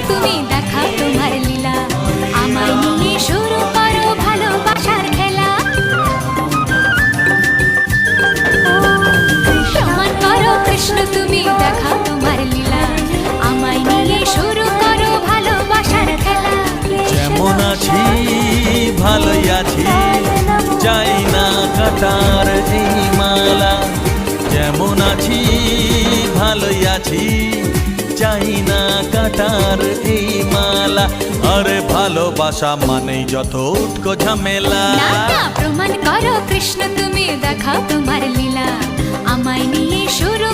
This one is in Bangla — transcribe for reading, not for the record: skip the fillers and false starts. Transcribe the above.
তুমি দেখাও তোমার লীলা, আমায় নিয়ে শুরু করো ভালোবাসার খেলা। প্রমাণ করো কৃষ্ণ তুমি দেখাও তোমার লীলা, আমায় নিয়ে শুরু করো ভালোবাসার খেলা। যেমন আছি ভালোই আছি, চাই না কাটার এই মালা। যেমন আছি ভালোই আছি, চাই না কাটার এই মালা। আরে ভালোবাসা মানেই যত উটকো ঝামেলা। না না, প্রমাণ করো কৃষ্ণ তুমি দেখাও তোমার লীলা, আমায় নিয়ে শুরু